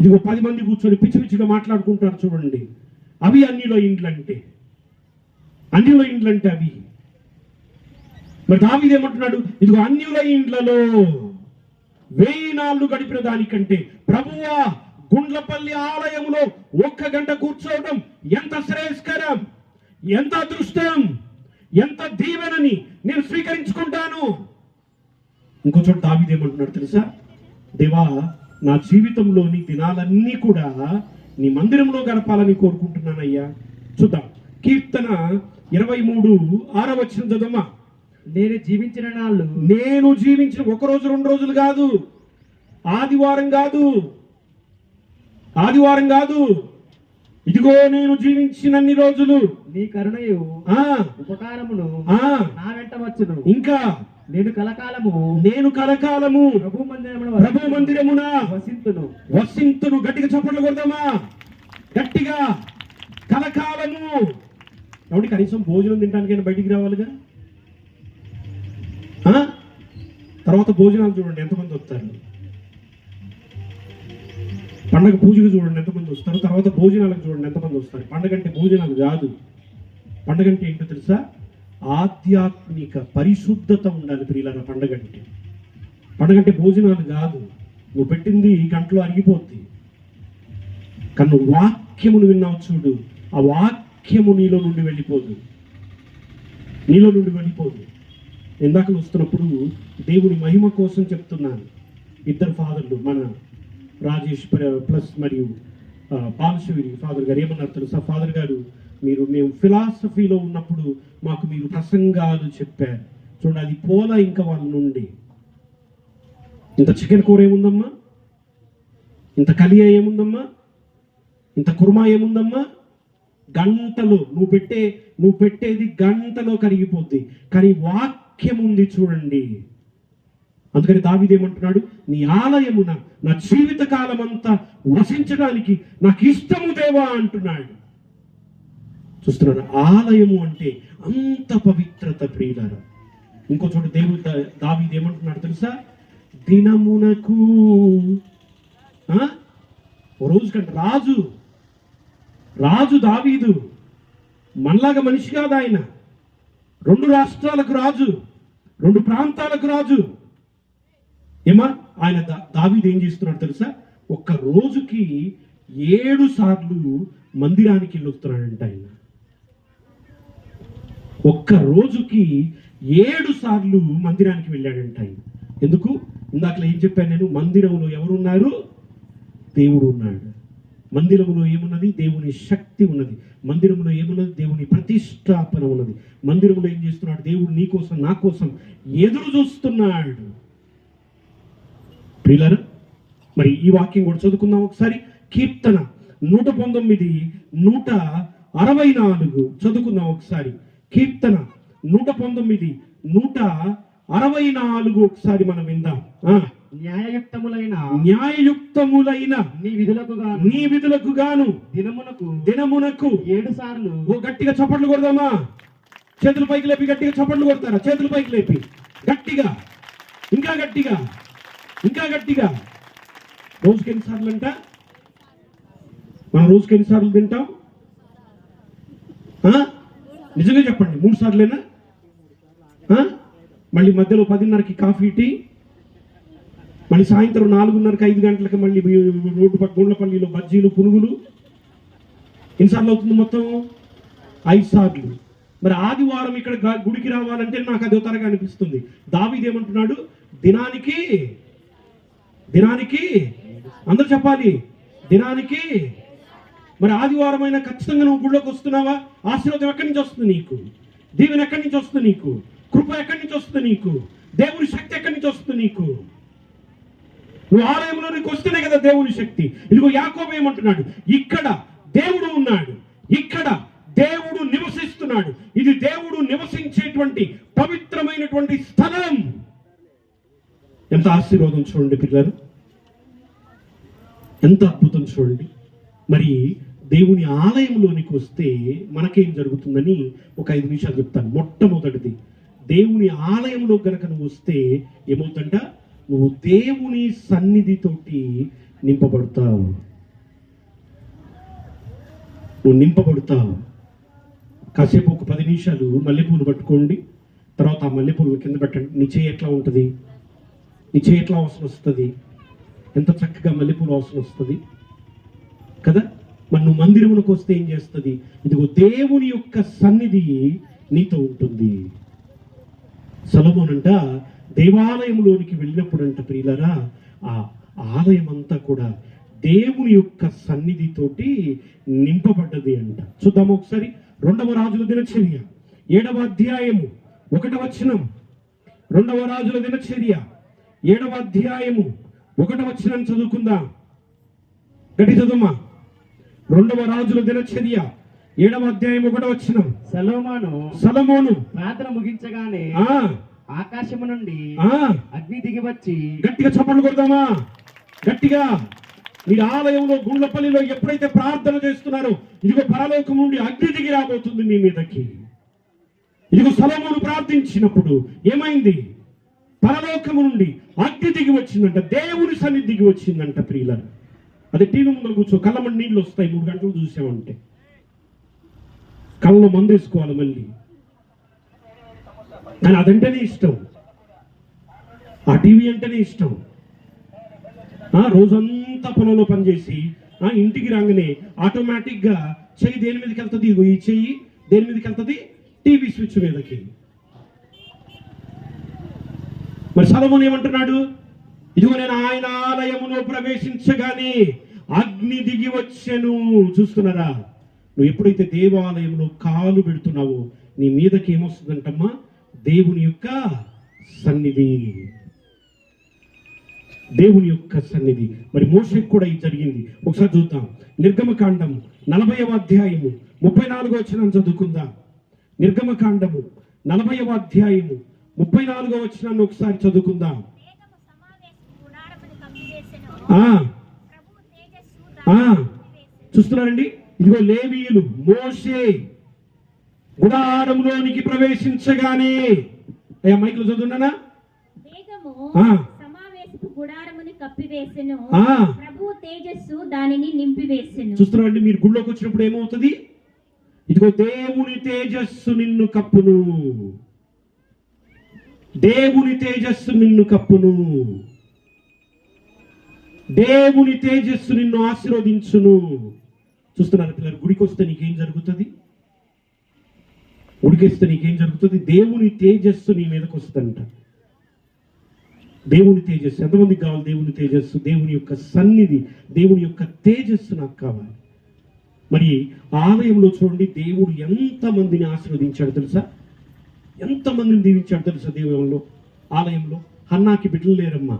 ఇదిగో 10 మంది కూర్చొని పిచ్చి పిచ్చిగా మాట్లాడుకుంటారు చూడండి. అవి అన్నిలో ఇండ్లు అంటే, అన్నిలో ఇండ్లు అంటే అవి. మరి దావీదు ఏమంటున్నాడు? ఇదిగో అన్యుల ఇండ్లలో 1000 నాళ్ళు గడిపిన దానికంటే ప్రభువా గుండ్లపల్లి ఆలయంలో 1 గంట కూర్చోవడం ఎంత శ్రేయస్కరం, ఎంత అదృష్టం, ఎంత దీవెనని నేను స్వీకరించుకుంటాను. ఇంకో చోట దావీదు ఏమంటున్నాడు తెలుసా? దేవా, నా జీవితంలోని దినాలన్నీ కూడా నీ మందిరంలో గడపాలని కోరుకుంటున్నానయ్యా. చూద్దాం, కీర్తన 23:6 వచనం చదవమ్మా. నేను జీవించిన నాళ్ళు, నేను జీవించిన 1 రోజు 2 రోజులు కాదు, ఆదివారం కాదు, ఇదిగో నేను జీవించినన్ని రోజులు నీ కరుణయు ఉపకారమును నా వెంట వచ్చును. ఇంకా నేను కలకాలము ప్రభు మందిరమున వసింతును. గట్టిగా చప్పట్లు కొడదామా? గట్టిగా. కలకాలము. కాబట్టి కనీసం భోజనం తినడానికైనా బయటికి రావాలిగా. తర్వాత భోజనాలు చూడండి ఎంతమంది వస్తారు. పండగ పూజకు చూడండి ఎంతమంది వస్తారు. తర్వాత భోజనాలకు చూడండి ఎంతమంది వస్తారు. పండగ అంటే భోజనాలు కాదు. పండగ అంటే ఏంటో తెలుసా? ఆధ్యాత్మిక పరిశుద్ధత ఉండాలి ప్రియులారా. పండగ అంటే భోజనాలు కాదు. నువ్వు పెట్టింది గంటలో అరిగిపోద్ది. కానీ నువ్వు వాక్యమును విన్నావు చూడు, ఆ వాక్యము నీలో నుండి వెళ్ళిపోదు. ఇందాక వస్తున్నప్పుడు దేవుని మహిమ కోసం చెప్తున్నాను. 2 ఫాదర్లు, మన రాజేష్ ప్లస్ మరియు బాలశివరి ఫాదర్ గారు ఏమన్నారు తెలుసా? ఫాదర్ గారు, మేము ఫిలాసఫీలో ఉన్నప్పుడు మాకు మీరు ప్రసంగాలు చెప్పారు చూడండి. అది పోలా ఇంకా వాళ్ళ నుండి. ఇంత చికెన్ కూర ఏముందమ్మా, ఇంత కలియా ఏముందమ్మా, ఇంత కుర్మా ఏముందమ్మా. గంటలో నువ్వు పెట్టేది గంటలో కరిగిపోద్ది. కానీ వాక్యం ఉంది చూడండి. అందుకని దావీదు ఏమంటున్నాడు? నీ ఆలయమున నా జీవిత కాలం అంతా వసించడానికి నాకు ఇష్టము దేవా అంటున్నాడు. చూస్తున్నాడు, ఆలయము అంటే అంత పవిత్రత ప్రియులారా. ఇంకో చోట దావీదు ఏమంటున్నాడు తెలుసా? దినమునకు ఓ రోజు కంటే రాజు దావీదు మనలాగా మనిషి కాదు. ఆయన 2 రాష్ట్రాలకు రాజు, 2 ప్రాంతాలకు రాజు. ఆయన దావీదు ఏం చేస్తున్నాడు తెలుసా? 1 రోజుకి 7 సార్లు మందిరానికి వెళ్ళొస్తున్నాడంట. ఆయన 1 రోజుకి 7 సార్లు మందిరానికి వెళ్ళాడంట. ఆయన ఎందుకు? ఇందాకలో ఏం చెప్పాను నేను? మందిరంలో ఎవరున్నారు? దేవుడు ఉన్నాడు. మందిరంలో ఏమున్నది? దేవుని శక్తి ఉన్నది. మందిరంలో ఏమున్నది? దేవుని ప్రతిష్టాపన ఉన్నది. మందిరంలో ఏం చేస్తున్నాడు? దేవుడు నీ కోసం నా కోసం ఎదురు చూస్తున్నాడు. ప్రియులారా, మరి ఈ వాక్యం కూడా చదువుకుందాం ఒకసారి. కీర్తన 119:164 చదువుకుందాం ఒకసారి. కీర్తన 119:164 ఒకసారి మనం విందాం. న్యాయయుక్తములైన నీ విధులకు గాను దినమునకు 7 సార్లు. ఓ గట్టిగా చప్పట్లు కొడదామా? చేతులు పైకి లేపి గట్టిగా చప్పట్లు కొడతారా? చేతులు పైకి లేపి గట్టిగా, ఇంకా గట్టిగా. రోజుకి ఎన్నిసార్లు అంట? మనం రోజుకి ఎన్నిసార్లు తింటాం? నిజంగా చెప్పండి. 3 సార్లేనా? మళ్ళీ మధ్యలో 10:30కి కాఫీ, టీ, మళ్ళీ సాయంత్రం 4:30కి 5 గంటలకి మళ్ళీ రోడ్డు పక్క గుండ్లపల్లిలో బజ్జీలు, పునుగులు. ఎన్నిసార్లు అవుతుంది మొత్తం? 5 సార్లు. మరి ఆదివారం ఇక్కడ గుడికి రావాలంటే నాకు అదో తరగా అనిపిస్తుంది. దావీదు ఏమంటున్నాడు? దినానికి అందరూ చెప్పాలి, దినానికి. మరి ఆదివారం అయినా ఖచ్చితంగా నువ్వు గుళ్ళోకి వస్తున్నావా? ఆశీర్వాదం ఎక్కడి నుంచి వస్తుంది నీకు? దీవెన ఎక్కడి నుంచి వస్తుంది నీకు? కృప ఎక్కడి నుంచి వస్తుంది నీకు? దేవుని శక్తి ఎక్కడి నుంచి వస్తుంది నీకు? నువ్వు ఆలయంలోనికి వస్తేనే కదా దేవుని శక్తి. ఇదిగో యాకోబు ఏమంటున్నాడు? ఇక్కడ దేవుడు ఉన్నాడు, ఇక్కడ దేవుడు నివసిస్తున్నాడు. ఇది దేవుడు నివసించేటువంటి పవిత్రమైనటువంటి స్థలం. ఎంత ఆశీర్వాదం చూడండి పిల్లలు, ఎంత అద్భుతం చూడండి. మరి దేవుని ఆలయంలోనికి వస్తే మనకేం జరుగుతుందని ఒక 5 నిమిషాలు చెప్తాను. మొట్టమొదటిది, దేవుని ఆలయంలో గనక నువ్వు వస్తే ఏమవుతుందంట? నువ్వు దేవుని సన్నిధితోటి నింపబడతావు. నువ్వు నింపబడతావు. కాసేపు ఒక 10 నిమిషాలు మల్లెపూలు పట్టుకోండి, తర్వాత ఆ మల్లెపూలు కింద పెట్టండి. నీ చేయి ఎట్లా ఉంటుంది? నీ చేయి ఎట్లా వాసన వస్తుంది? ఎంత చక్కగా మల్లెపూలు వాసన వస్తుంది కదా. మరి నువ్వు మందిరమునకు వస్తే ఏం చేస్తుంది? ఇదిగో దేవుని యొక్క సన్నిధి నీతో ఉంటుంది. సొలొమోనంట దేవాలయంలోనికి వెళ్ళినప్పుడంట ప్రియులారా, ఆ ఆలయం అంతా కూడా దేవుని యొక్క సన్నిధితోటి నింపబడ్డది అంట. చూద్దాము ఒకసారి. 2వ రాజుల దినచర్య 7వ అధ్యాయము 1వ వచనం. 2వ రాజుల దినచర్య 7వ అధ్యాయము 1వ వచనం చదువుకుందాం. గట్టి చదువుమా. 2వ రాజుల దినచర్య 7వ అధ్యాయం 1వ వచనం. సొలొమోను ప్రార్థన ముగించగానే ఆకాశము నుండి అగ్ని దిగి వచ్చి, గట్టిగా చప్పట్లు కొడదామా? గట్టిగా. మీరు ఆలయంలో గుండ్లపల్లిలో ఎప్పుడైతే ప్రార్థన చేస్తున్నారో, ఇదిగో పరలోకం నుండి అగ్ని దిగి రాబోతుంది మీ మీదకి. ఇదిగో సొలొమోను ప్రార్థించినప్పుడు ఏమైంది? పరలోకము నుండి అగ్ని దిగి వచ్చిందంట, దేవుని సన్నిధి దిగి వచ్చిందంట ప్రియులారా. అదే టీవీ ముందర కూర్చో, కళ్ళమని నీళ్ళు వస్తాయి. 3 గంటలు చూసామంటే కళ్ళలో మందు వేసుకోవాలి మళ్ళీ. కానీ అదంటేనే ఇష్టం, ఆ టీవీ అంటేనే ఇష్టం. రోజంతా పొలంలో పనిచేసి ఇంటికి రాగానే ఆటోమేటిక్గా చెయ్యి దేని మీదకి వెళ్తుంది? ఈ చెయ్యి దేని మీదకి వెళ్తుంది? టీవీ స్విచ్ మీదకి. మరి సొలొమోను ఏమంటున్నాడు? ఇదిగో నేను ఆయన ఆలయములో ప్రవేశించగానే అగ్ని దిగి వచ్చెను. చూస్తున్నారా? నువ్వు ఎప్పుడైతే దేవాలయంలో కాలు పెడుతున్నావో నీ మీదకి ఏమొస్తుందంటమ్మా? దేవుని యొక్క సన్నిధి. దేవుని యొక్క సన్నిధి. మరి మోషేకు కూడా ఇది జరిగింది. ఒకసారి చూద్దాం. నిర్గమకాండము 40వ అధ్యాయము 34వ వచనం చదువుకుందాం. నిర్గమకాండము 40వ అధ్యాయము 34వ వచనాన్ని ఒకసారి చదువుకుందాం. చూస్తున్నారండి? ఇదిగో లేవీయులు మోషే గుడారంలోనికి ప్రవేశించగానే, అయ్యా మైకులు చదువున్నానా? చూస్తున్నారండి? మీరు గుళ్ళోకి వచ్చినప్పుడు ఏమవుతుంది? ఇదిగో దేవుని తేజస్సు నిన్ను కప్పును, దేవుని తేజస్సు నిన్ను కప్పును, దేవుని తేజస్సు నిన్ను ఆశీర్వదించును. చూస్తున్నారు పిల్లలు? గుడికి వస్తే నీకేం జరుగుతుంది? గుడికేస్తే నీకేం జరుగుతుంది? దేవుని తేజస్సు నీ మీదకి వస్తుందంట. దేవుని తేజస్సు ఎంతమందికి కావాలి? దేవుని తేజస్సు, దేవుని యొక్క సన్నిధి, దేవుని యొక్క తేజస్సు నాకు కావాలి. మరి ఆలయంలో చూడండి, దేవుడు ఎంతమందిని ఆశీర్వదించాడు తెలుసా? ఎంతమందిని దీవించాడు తెలుసా? దేవుల్లో ఆలయంలో హన్నాకి బిడ్డలు లేరమ్మా,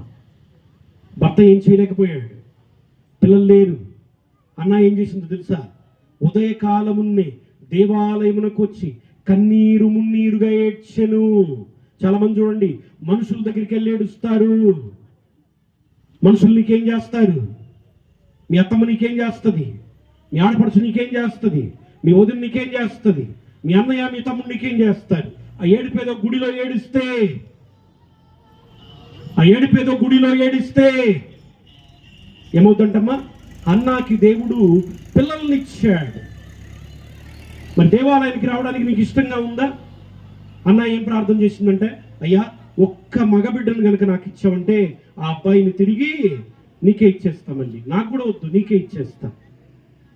భర్త ఏం చేయలేకపోయాడు, పిల్లలు లేరు. అన్న ఏం చేసిందో తెలుసా? ఉదయకాలమున్నే దేవాలయమునకు వచ్చి కన్నీరు మున్నీరుగా ఏడ్చెను. చాలా మంది చూడండి, మనుషుల దగ్గరికి వెళ్ళి ఏడుస్తారు. మనుషులు నీకేం చేస్తారు? మీ అత్తమ్మ నీకేం చేస్తుంది? మీ ఆడపడుచు నీకేం చేస్తుంది? మీ వదిన నీకేం చేస్తుంది? మీ అన్నయ్య మీ తమ్ముడు నీకేం చేస్తారు? ఆ ఏడుపేదో గుడిలో ఏడిస్తే, ఆ ఏడుపేదో గుడిలో ఏడిస్తే ఏమవుతుందమ్మా? అన్నాకి దేవుడు పిల్లల్ని ఇచ్చాడు. మరి దేవాలయానికి రావడానికి నీకు ఇష్టంగా ఉందా? అన్న ఏం ప్రార్థన చేసిందంటే, అయ్యా ఒక్క మగబిడ్డను కనుక నాకు ఇచ్చావంటే ఆ అబ్బాయిని తిరిగి నీకే ఇచ్చేస్తామండి, నాకు కూడా వద్దు, నీకే ఇచ్చేస్తా.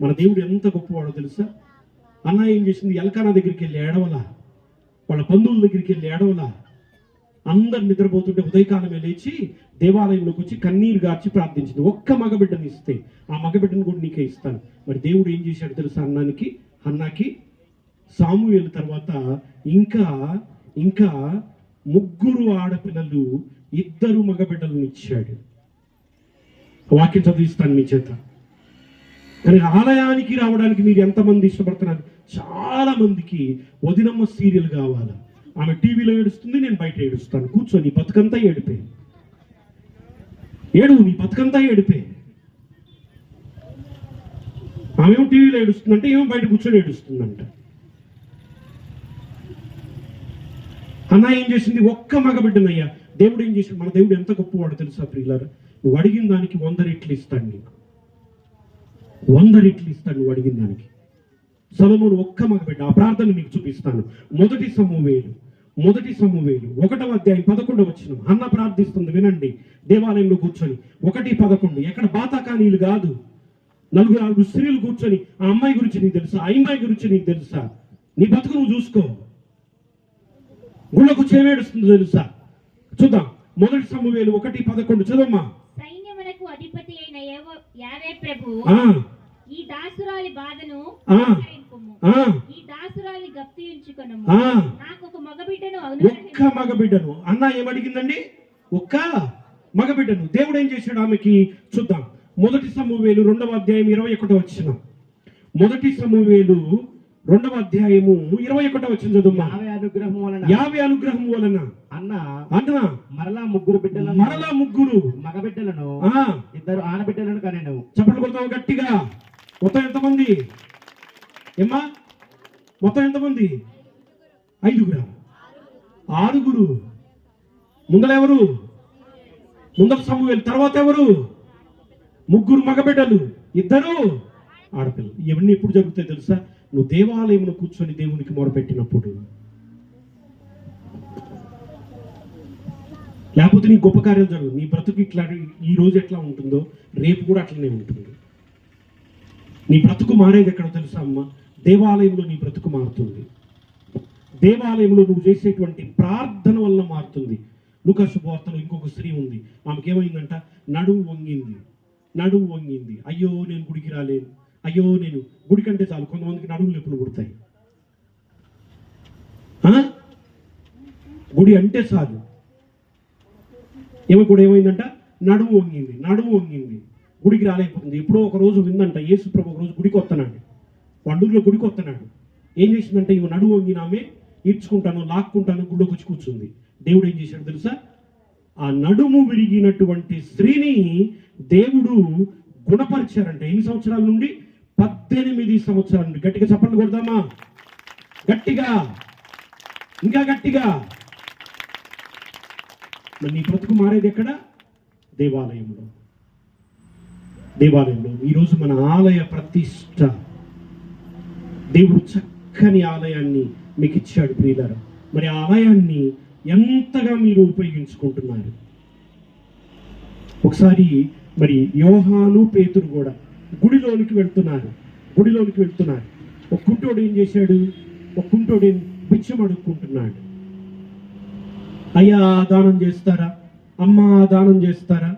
మన దేవుడు ఎంత గొప్పవాడో తెలుసా? అన్న ఏం చేసింది? ఎల్కానా దగ్గరికి వెళ్ళి ఏడవలా, వాళ్ళ బంధువుల దగ్గరికి వెళ్ళి ఏడవలా. అందరు నిద్రపోతుంటే ఉదయకాలమే లేచి దేవాలయంలోకి వచ్చి కన్నీరు గార్చి ప్రార్థించింది. ఒక్క మగబిడ్డని ఇస్తే ఆ మగబిడ్డను కూడా నీకే ఇస్తాను. మరి దేవుడు ఏం చేశాడు తెలుసా? అన్నాకి సాముయేలు తర్వాత ఇంకా 3 ఆడపిల్లలు, 2 మగబిడ్డలను ఇచ్చాడు. వాక్యం చదివిస్తాను మీ చేత. కానీ ఆలయానికి రావడానికి మీరు ఎంతమంది ఇష్టపడుతున్నారు? చాలా మందికి వదినమ్మ సీరియల్ కావాలా? ఆమె టీవీలో ఏడుస్తుంది, నేను బయట ఏడుస్తాను. కూర్చో, నీ బతుకంతా ఏడిపే, నీ బతుకంతా ఏడిపే. ఆమెమో టీవీలో ఏడుస్తుందంటే, ఏమో బయట కూర్చొని ఏడుస్తుందంట. అన్న ఏం చేసింది? ఒక్క మగబిడ్డనయ్యా. దేవుడు ఏం చేసింది? మన దేవుడు ఎంత గొప్పవాడు తెలుసా ప్రియులారా? నువ్వు అడిగిన దానికి 100 రెట్లు ఇస్తాడు. నీకు 100 రెట్లు ఇస్తాడు నువ్వు అడిగిన దానికి. సొలొమోను ఒక్క మగబిడ్డ. ఆ ప్రార్థన మీకు చూపిస్తాను. మొదటి సమూయేలు 1వ అధ్యాయం 11వ వచనం. హన్న ప్రార్థిస్తుంది, వినండి. దేవాలయంలో కూర్చొని 1:11. ఎక్కడ బాతాకానీలు కాదు, 4 స్త్రీలు కూర్చొని, ఆ అమ్మాయి గురించి నీకు తెలుసా, ఆ అమ్మాయి గురించి నీకు తెలుసా, నీ బతుకు నువ్వు చూసుకో, గుళ్ళకు చేవేడుస్తుంది తెలుసా. చూద్దాం. మొదటి సమూయేలు 1:11 చదవమ్మా. సైన్యములకు అధిపతి అయిన యావే ప్రభు ఈ దాసురాలి బాధను పరిహరింపుము. ఈ దాసురాలి గప్తి ఉంచుకొనుము. నాకు ఒక మగబిడ్డను ఒక్క మగబిడ్డను. అన్న ఏమడిగిందండి? ఒక్క మగబిడ్డను. దేవుడు ఏం చేశాడు ఆమెకి? చూద్దాం. మొదటి సమూయేలు 2వ అధ్యాయం 21వ వచనం. మొదటి సమూయేలు 2వ అధ్యాయము 21వ వచనం చదువుమా. యావే అనుగ్రహం వలన అన్న మరలా 3 బిడ్డలను, మరలా 3 మగబిడ్డలను, 2 ఆడబిడ్డలను కనెను. చప్పట్లు కొడతావు గట్టిగా. మొత్తం ఎంతమంది ఏమ్మా? మొత్తం ఎంతమంది? 5. 6. ముందలెవరు? ముందల సమూయేలు. తర్వాత ఎవరు? 3 మగబిడ్డలు, 2 ఆడపిల్లలు. ఇవన్నీ ఎప్పుడు జరుగుతాయి తెలుసా? నువ్వు దేవాలయంలో కూర్చొని దేవునికి మొరపెట్టినప్పుడు. లేకపోతే నీ గొప్ప కార్యాలు జరగదు. నీ బ్రతుకు ఇట్లా ఈ రోజు ఎట్లా ఉంటుందో రేపు కూడా అట్లనే ఉంటుంది. నీ బ్రతుకు మారేది ఎక్కడో తెలుసా అమ్మ? దేవాలయంలో నీ బ్రతుకు మారుతుంది. దేవాలయంలో నువ్వు చేసేటువంటి ప్రార్థన వల్ల మారుతుంది. లూకా శుభవార్తలో ఇంకొక స్త్రీ ఉంది. ఆమెకి ఏమైందంట? నడుము వంగింది. అయ్యో నేను గుడికి రాలేను, అయ్యో నేను గుడి కంటే చాలు. కొంతమందికి నడుము నొప్పులు పుడతాయి. గుడి అంటే చాలు. కూడా ఏమైందంట? నడుము వంగింది, గుడికి రాలేకపోతుంది. ఎప్పుడో ఒక రోజు విందంట, యేసు ప్రభు ఒక రోజు గుడికి వస్తున్నాడు, పండుగలో గుడికి వస్తున్నాడు. ఏం చేసిందంటే, ఇవి నడుము వంగిన ఆమె ఈడ్చుకుంటాను, లాక్కుంటాను, గుడిలోకి వచ్చి కూర్చుంది. దేవుడు ఏం చేశాడు తెలుసా? ఆ నడుము విరిగినటువంటి స్త్రీని దేవుడు గుణపరిచారంట. ఎన్ని సంవత్సరాల నుండి? 18 సంవత్సరాల నుండి. గట్టిగా చప్పట్లు కొడదామా? గట్టిగా, ఇంకా గట్టిగా. మరి నీ బ్రతుకు మారేది ఎక్కడ? దేవాలయంలో. ఈరోజు మన ఆలయ ప్రతిష్ట. దేవుడు చక్కని ఆలయాన్ని మీకు ఇచ్చాడు ప్రియులారా. మరి ఆ ఆలయాన్ని ఎంతగా మీరు ఉపయోగించుకుంటున్నారు? ఒకసారి మరి యోహాను పేతురు కూడా గుడిలోనికి వెళ్తున్నారు. ఒక కుంటోడు ఏం చేశాడు? ఒక కుంటోడు బిచ్చం అడుక్కుంటున్నాడు. అయ్యా దానం చేస్తారా, అమ్మా దానం చేస్తారా?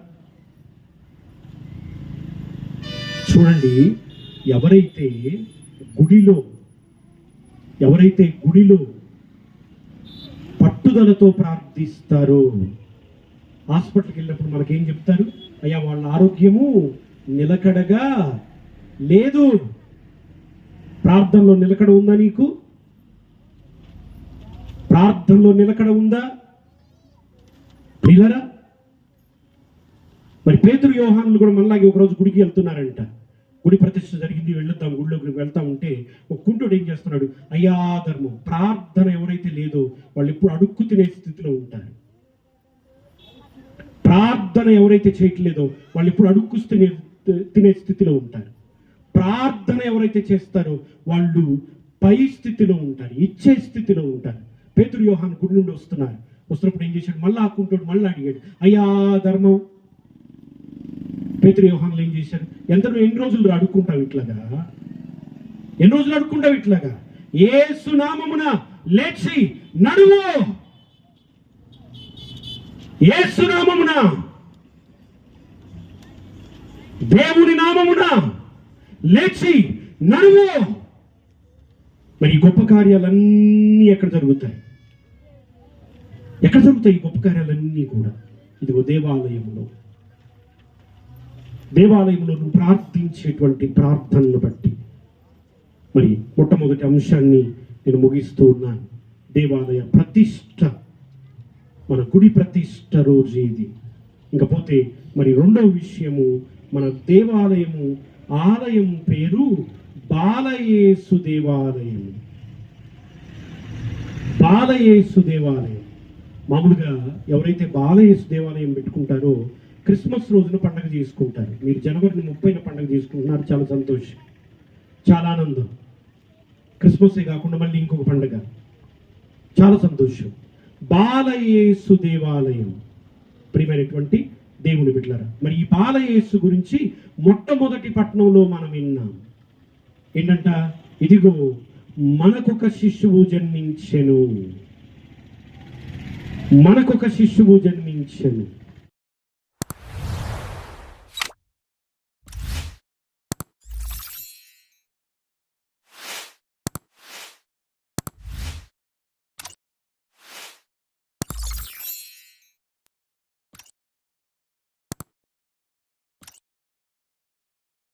చూడండి, ఎవరైతే గుడిలో పట్టుదలతో ప్రార్థిస్తారో, హాస్పిటల్కి వెళ్ళినప్పుడు మనకేం చెప్తారు? అయ్యా వాళ్ళ ఆరోగ్యము నిలకడగా లేదు. ప్రార్థనలో నిలకడ ఉందా? నీకు ప్రార్థనలో నిలకడ ఉందా ప్రియులారా? మరి పేతురు యోహానులు కూడా మనలాగే ఒకరోజు గుడికి వెళ్తున్నారంట. గుడి ప్రతిష్ఠ జరిగింది, వెళ్తాం. గుడిలోకి వెళ్తా ఉంటే ఒక కుంటోడు ఏం చేస్తున్నాడు? అయ్యా ధర్మం. ప్రార్థన ఎవరైతే లేదో వాళ్ళు ఎప్పుడు అడుక్కు తినే స్థితిలో ఉంటారు. ప్రార్థన ఎవరైతే చేయట్లేదో వాళ్ళు ఎప్పుడు అడుక్కు తినే స్థితిలో ఉంటారు. ప్రార్థన ఎవరైతే చేస్తారో వాళ్ళు పై స్థితిలో ఉంటారు, ఇచ్చే స్థితిలో ఉంటారు. పేతురు యోహాను గుడి నుండి వస్తున్నప్పుడు ఏం చేశాడు? మళ్ళా ఆకుంటాడు, మళ్ళీ అడిగాడు, అయ్యా ధర్మం. పేతురు యోహానులు ఏం చేశారు? ఎన్ని రోజులు అడుక్కుంటావు ఇట్లాగా? యేసు నామమున లేచి నడువు. యేసు నామమున, దేవుని నామమున లేచి నడువు. మరి ఈ గొప్ప కార్యాలన్నీ ఎక్కడ జరుగుతాయి? ఈ గొప్ప కార్యాలన్నీ కూడా ఇదిగో దేవాలయంలో నువ్వు ప్రార్థించేటువంటి ప్రార్థనను బట్టి. మరి మొట్టమొదటి అంశాన్ని నేను ముగిస్తూ ఉన్నాను. దేవాలయ ప్రతిష్ట, మన గుడి ప్రతిష్ట రోజు ఇది. ఇంకపోతే మరి రెండవ విషయము, మన దేవాలయము, ఆలయం పేరు బాలయేసు దేవాలయం. మామూలుగా ఎవరైతే బాలయేసు దేవాలయం పెట్టుకుంటారో క్రిస్మస్ రోజున పండుగ చేసుకుంటారు. మీరు జనవరి 30న పండుగ చేసుకుంటున్నారు. చాలా సంతోషం, చాలా ఆనందం. క్రిస్మసే కాకుండా మళ్ళీ ఇంకొక పండుగ. చాలా సంతోషం. బాలయేసు దేవాలయం. ప్రియమైనటువంటి దేవుని బిడ్డలారా, మరి ఈ బాలయేసు గురించి మొట్టమొదటి పట్టణంలో మనం విన్నాం. ఏంటంట? ఇదిగో మనకొక శిశువు జన్మించెను, మనకొక శిశువు జన్మించెను.